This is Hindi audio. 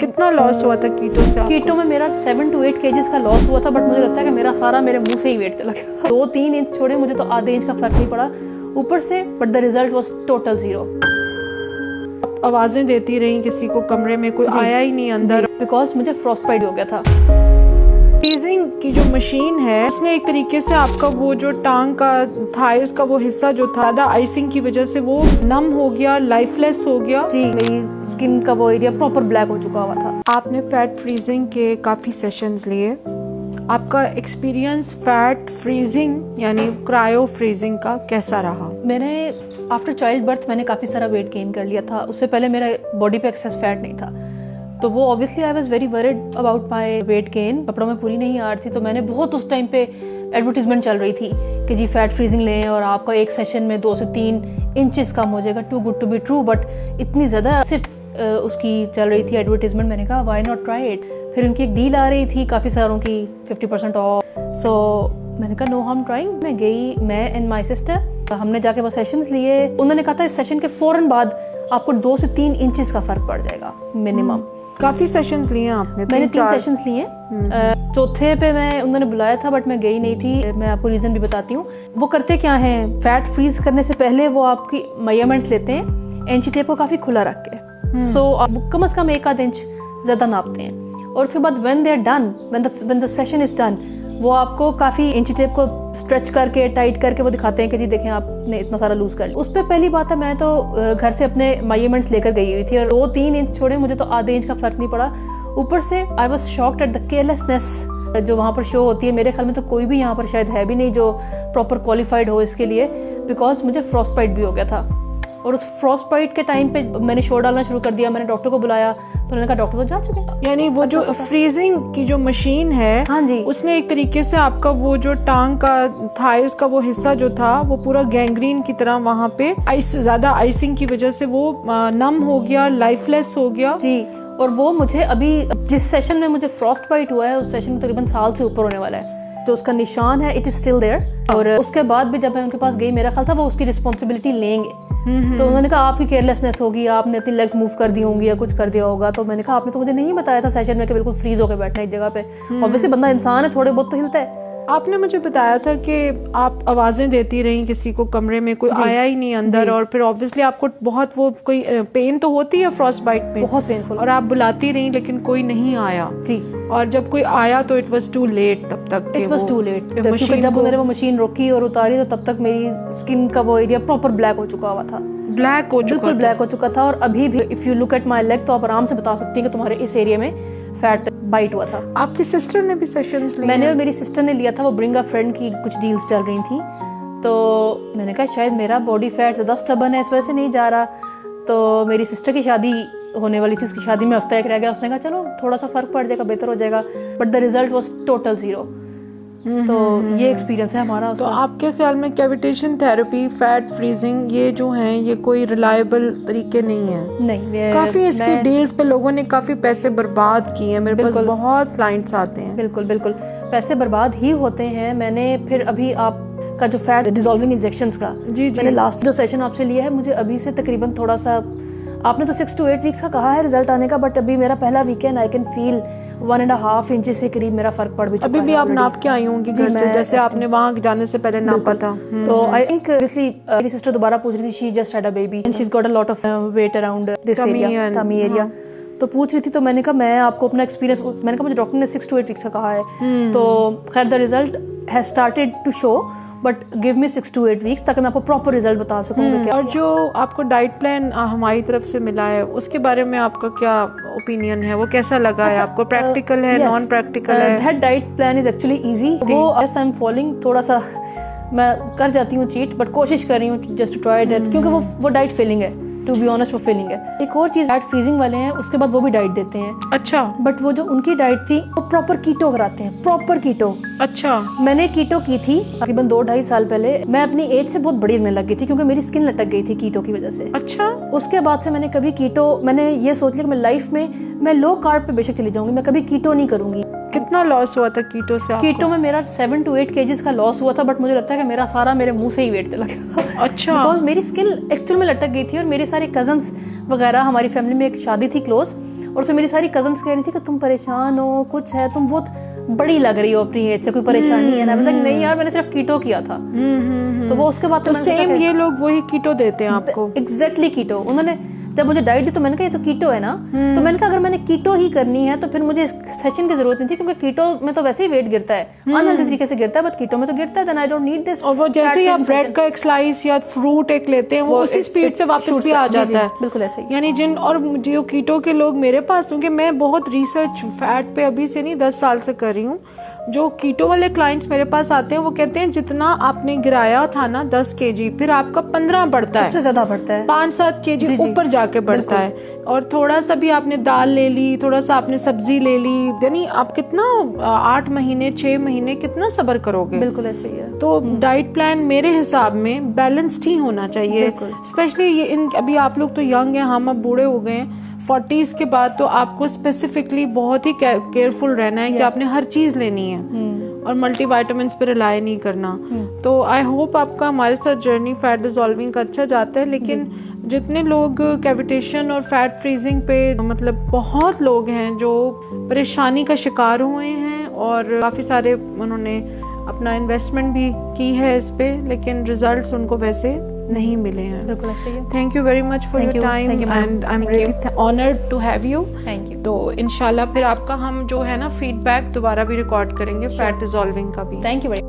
कितना लॉस हुआ था कीटो से आपको? कीटो में मेरा 7 to 8 kgs का लॉस हुआ था, बट मुझे लगता है कि मेरा सारा मेरे मुंह से ही वेट चला गया था। 2-3 इंच छोड़े, मुझे तो आधे इंच का फर्क नहीं पड़ा ऊपर से, but the result was total 0। आवाजें देती रही किसी को, कमरे में कोई आया ही नहीं अंदर, बिकॉज मुझे फ्रॉस्टबाइट हो गया था। फ्रीजिंग की जो मशीन है उसने एक तरीके से आपका वो जो टांग का थाइस का वो हिस्सा जो था ज़्यादा आइसिंग की वजह से वो नम हो गया, लाइफलेस हो गया। जी, मेरी स्किन का वो एरिया प्रॉपर ब्लैक हो चुका हुआ था। आपने फैट फ्रीजिंग के काफ़ी सेशंस लिए, आपका एक्सपीरियंस फैट फ्रीजिंग यानी क्रायो फ्रीजिंग का कैसा रहा? मैंने आफ्टर चाइल्ड बर्थ मैंने काफ़ी सारा वेट गेन कर लिया था। उससे पहले मेरा बॉडी पे एक्सेस फैट नहीं था, तो वो obviously I was very worried about my weight gain. कपड़ों में पूरी नहीं आ रही थी, तो मैंने बहुत उस टाइम पे एडवर्टीजमेंट चल रही थी कि जी फैट फ्रीजिंग लें और आपका एक सेशन में 2 से 3 इंचेस कम हो जाएगा। Too good to be true, but इतनी ज़्यादा सिर्फ उसकी चल रही थी एडवर्टीजमेंट। मैंने कहा व्हाई नॉट ट्राई इट। फिर उनकी एक डील आ रही थी काफ़ी सारों की 50% ऑफ, सो मैंने कहा नो हार्म ट्राइंग। मैं गई, मैं एंड माई सिस्टर, हमने जाके वो सेशंस लिए। उन्होंने कहा था इस सेशन के फ़ौरन बाद आपको 2 से 3 इंचेस का फ़र्क पड़ जाएगा मिनिमम। काफ़ी सेशंस लिए आपने? मैंने 3 सेशंस लिए। चौथे पे मैं उन्होंने बुलाया था, बट मैं गई नहीं थी। मैं आपको रीज़न भी बताती हूँ। वो करते क्या हैं, फैट फ्रीज करने से पहले वो आपकी मेजरमेंट्स लेते हैं एंची टेप को काफ़ी खुला रख के, सो कम से कम 1-8 इंच ज़्यादा नापते हैं। और उसके बाद when they are done, when the session is done, वो आपको काफ़ी इंची टेप को स्ट्रेच करके टाइट करके वो दिखाते हैं कि जी देखें आपने इतना सारा लूज कर लिया। उस पर पहली बात है, मैं तो घर से अपने मेजरमेंट्स लेकर गई हुई थी और 2-3 इंच छोड़े, मुझे तो आधे इंच का फर्क नहीं पड़ा ऊपर से। I was shocked at the carelessness जो वहाँ पर शो होती है। मेरे ख्याल में तो कोई भी यहाँ पर शायद है भी नहीं जो प्रॉपर क्वालिफाइड हो इसके लिए, बिकॉज मुझे फ्रॉस्टबाइट भी हो गया था। और उस फ्रॉस्टबाइट के टाइम पे मैंने शो डालना शुरू कर दिया। मैंने डॉक्टर को बुलाया तो उन्होंने कहा डॉक्टर तो जा चुके हैं। यानी वो जो फ्रीजिंग की जो मशीन है, हाँ जी, उसने एक तरीके से आपका वो जो टांग का थाइस का वो हिस्सा जो था वो पूरा गैंग्रीन की तरह वहाँ पे ज़्यादा आइसिंग की वजह से वो नम हो गया, लाइफलेस हो गया। जी, और वो मुझे अभी जिस सेशन में मुझे फ्रॉस्ट बाइट हुआ है उस सेशन में तकरीबन साल से ऊपर होने वाला है। तो उसका निशान है, इट इज स्टिल देयर। और उसके बाद भी जब मैं उनके पास गई, मेरा ख्याल था वो उसकी रिस्पॉन्सिबिलिटी लेंगे। तो उन्होंने कहा आपकी केयरलेसनेस होगी, आपने अपनी लेग्स मूव कर दी होंगी या कुछ कर दिया होगा। तो मैंने कहा आपने तो मुझे नहीं बताया था सेशन में कि बिल्कुल फ्रीज होकर बैठना एक जगह पे। ऑब्वियसली बंदा इंसान है, थोड़े बहुत तो हिलता है। आपने मुझे बताया था कि आप आवाज़ें देती रही किसी को, कमरे में कोई आया ही नहीं अंदर, और फिर ऑब्वियसली आपको बहुत वो कोई पेन तो होती है फ्रॉस्ट बाइट में, बहुत पेनफुल, और आप बुलाती रही लेकिन कोई नहीं आया। जी, और जब कोई आया तो इट वाज टू लेट। तब तक इट वाज टू लेट, क्योंकि जब उन्होंने वो मशीन रोकी और उतारी तो तब तक मेरी स्किन का वो एरिया प्रॉपर ब्लैक हो चुका हुआ था। ब्लैक हो चुका, बिल्कुल ब्लैक हो चुका था। और अभी भी if you look at my leg तो आप आराम से बता सकती हैं कि तुम्हारे इस एरिया में फैट बाइट हुआ था। आपकी सिस्टर ने भी सेशंस लिए? मैंने और मेरी सिस्टर ने लिया था। वो ब्रिंग अ फ्रेंड की कुछ डील्स चल रही थी, तो मैंने कहा शायद मेरा बॉडी फैट ज़्यादा स्टबन है, इस वजह से नहीं जा रहा। तो मेरी सिस्टर की शादी होने वाली थी, उसकी शादी में हफ्ता एक रह गया। उसने कहा चलो थोड़ा सा फ़र्क पड़ जाएगा, बेहतर हो जाएगा, but the result was total 0। तो ये एक्सपीरियंस है हमारा। तो आपके ख्याल में कैविटेशन थेरेपी, फैट फ्रीजिंग, ये जो हैं ये कोई रिलायबल तरीके नहीं है? नहीं, काफ़ी इसकी डील्स पे लोगों ने काफ़ी पैसे बर्बाद किए हैं। मेरे पास बहुत क्लाइंट्स आते हैं। बिल्कुल बिल्कुल, पैसे बर्बाद ही होते हैं। मैंने फिर अभी आपका जो फैट डिसॉल्विंग इंजेक्शंस का मैंने लास्ट जो सेशन आपसे लिया है, मुझे अभी से तकरीबन थोड़ा सा, आपने तो 6 to 8 वीक्स का कहा है रिजल्ट आने का, बट अभी मेरा पहला weekend I can feel 1.5 inch से करीब मेरा फर्क पड़ भी चुका है। अभी भी आप नाप के आई होंगी घर से, जैसे आपने वहाँ जाने से पहले नापा था? तो आई थिंक ऑब्वियसली मेरी सिस्टर दोबारा पूछ रही थी, she just had a baby and she has got a lot of weight around this area, tummy area. तो पूछ रही थी, तो मैंने कहा मैं आपको अपना एक्सपीरियंस, मैंने कहा मुझे डॉक्टर ने 6 to 8 वीक्स का कहा है। तो खैर the result has started to show, but give me 6 to 8 weeks ताकि मैं आपको प्रॉपर रिजल्ट बता सकूंगी। और जो आपको डाइट प्लान हमारी तरफ से मिला है उसके बारे में आपका क्या ओपिनियन है? वो कैसा लगा है आपको? प्रैक्टिकल है, नॉन प्रैक्टिकल है? That diet plan is actually easy. वो आई एम फॉलोइंग, थोड़ा सा मैं कर जाती हूँ चीट, बट कोशिश कर रही हूँ जस्ट टू ट्राई दैट, क्योंकि वो डाइट फिलिंग है, टू बी ऑनेस्ट वो फिलिंग है। एक और चीज़, फैट फ्रीजिंग वाले हैं उसके बाद वो भी डाइट देते हैं। अच्छा, बट वो जो उनकी डाइट थी वो प्रॉपर कीटो कराते हैं, प्रॉपर कीटो। अच्छा, मैंने कीटो की थी तकरीबन 2-2.5 साल पहले। मैं अपनी एज से बहुत बड़ी लगने लग गई थी क्योंकि मेरी स्किन लटक गई थी कीटो की वजह से। अच्छा, उसके बाद से मैंने कभी कीटो, मैंने ये सोच लिया कि मैं लाइफ में मैं लो कार्ब पे बेशक चली जाऊंगी, मैं कभी कीटो नहीं करूंगी। कितना लॉस हुआ था कीटो से आपको? कीटो में मेरा 7 to 8 kgs का लॉस हुआ था, बट मुझे लगता है कि मेरा सारा मेरे मुंह से ही वेट चला गया था। अच्छा, बिकॉज मेरी स्किन एक्चुअल में लटक गई थी। और मेरी सारे कजन्स वगैरह, हमारी फैमिली में एक शादी थी क्लोज, और उसमें मेरी सारी कजन्स कह रही थी कि तुम परेशान हो, कुछ है, तुम बहुत बड़ी लग रही हो अपनी एज से, कोई परेशानी है ना? मतलब नहीं यार, मैंने सिर्फ कीटो किया था। तो वो उसके बाद तो सेम ये लोग वही कीटो देते हैं आपको? एग्जैक्टली कीटो। उन्होंने जब मुझे डाइट दी तो मैंने कहा ये तो कीटो है ना। तो मैंने कहा अगर मैंने कीटो ही करनी है तो फिर मुझे सेशन की जरूरत नहीं थी, क्योंकि कीटो में तो वैसे ही वेट गिरता है, अनहेल्दी तरीके से गिरता है, बट कीटो में तो गिरता है, then I don't need this. और वो जैसे ही आप ब्रेड का एक स्लाइस या फ्रूट एक लेते हैं वो उसी स्पीड से वापस भी आ जाता है। बिल्कुल ऐसे ही। यानी और जो कीटो के लोग मेरे पास, क्योंकि मैं बहुत रिसर्च फैट पे अभी से नहीं 10 साल से कर रही हूँ, जो कीटो वाले क्लाइंट्स मेरे पास आते हैं वो कहते हैं जितना आपने गिराया था ना 10 kg, फिर आपका 15 बढ़ता है, उससे ज्यादा बढ़ता है, 5-7 kg ऊपर जाके बढ़ता है। और थोड़ा सा भी आपने दाल ले ली, थोड़ा सा आपने सब्जी ले ली, यानी आप कितना 8 महीने 6 महीने कितना सब्र करोगे? बिल्कुल ऐसे ही है। तो डाइट प्लान मेरे हिसाब में बैलेंस्ड ही होना चाहिए, स्पेशली ये अभी आप लोग तो यंग हैं, हम अब बूढ़े हो गए हैं, 40s के बाद तो आपको स्पेसिफिकली बहुत ही केयरफुल रहना है कि आपने हर चीज़ लेनी है और मल्टीविटामिन्स पे रिलाई नहीं करना। तो आई होप आपका हमारे साथ जर्नी फैट डिसॉल्विंग का अच्छा जाता है। लेकिन जितने लोग कैविटेशन और फैट फ्रीजिंग पे, मतलब बहुत लोग हैं जो परेशानी का शिकार हुए हैं और काफ़ी सारे उन्होंने अपना इन्वेस्टमेंट भी की है इस पे, लेकिन रिजल्ट्स उनको वैसे नहीं मिले हैं। बिल्कुल ऐसे ही है। Thank you very much for your time and I am really honoured to have you. Thank you. तो इंशाल्लाह फिर आपका हम जो है ना फीडबैक दोबारा भी रिकॉर्ड करेंगे फैट डिसॉल्विंग का भी। Thank you.